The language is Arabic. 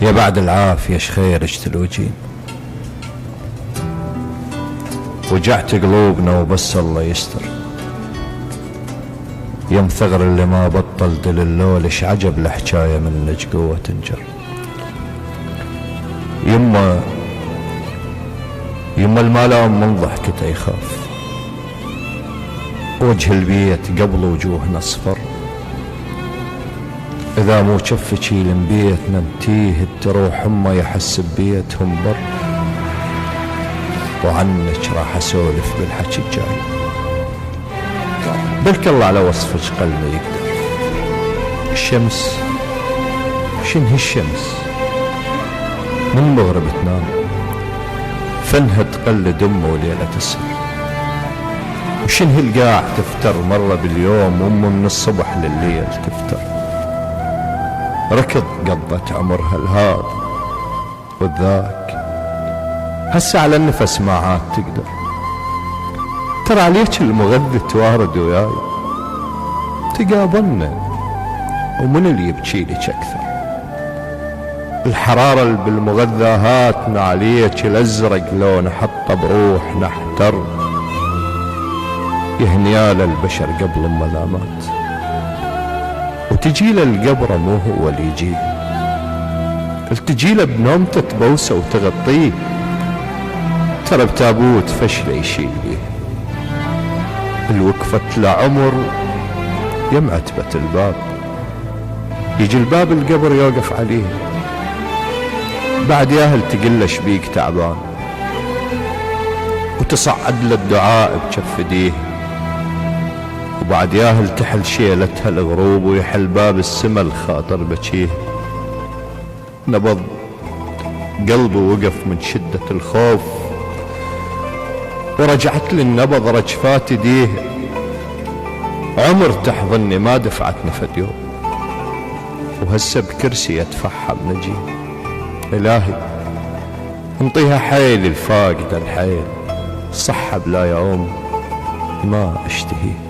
يا بعد العافية شخيرج تلوجين، وجعت قلوبنا وبس الله يستر. يم ثغر اللي ما بطل دل اللول، اش عجب الحكاية منك قوة تنجر. يما الملام من ضحكته يخاف، وجه البيت قبل وجوهنا اصفر. اذا مو شفك يلم بيتنا متيه، تروح امه يحس ببيتهم بر. وعنك راح اسولف بالحكي الجاي، بلك الله على وصفك قلبي يقدر. الشمس شنه الشمس من مغرب تنام، فنها تقلد امه وليلة تسهر. وشنه القاع تفتر مرة باليوم، امه من الصبح للليل تفتر. ركض قضت عمرها الهاد والذاك، هسه على النفس ما عاد تقدر. ترى عليك المغذي توارد وياي، تقابلنا ومن اللي يبكي لك اكثر. الحرارة اللي بالمغذاهاتنا عليك الازرق لون حطه بروح نحتر. يهنيال البشر قبل ما لا مات، وتجي له القبره مو هو اللي يجيه. تجي له بنومته تبوسه وتغطيه، ترى بتابوت فشله يشيل بيه. الوقفة لعمر يم عتبة الباب، يجي الباب القبر يوقف عليه. بعد ياهل تقله شبيك تعبان، وتصعد له الدعاء بجف ايديه. وبعد ياهل تحل شيلتها الغروب، ويحل باب السما الخاطر بكيه. نبض قلبه وقف من شدة الخوف، ورجعت للنبض رجفات ايديه. عمر تحضني ما دفعتني فد يوم، وهسه بكرسي يتفحم نجي. الهي انطيها حيل الفاقدة الحيل، صحة بلا يوم ما اشتهيه.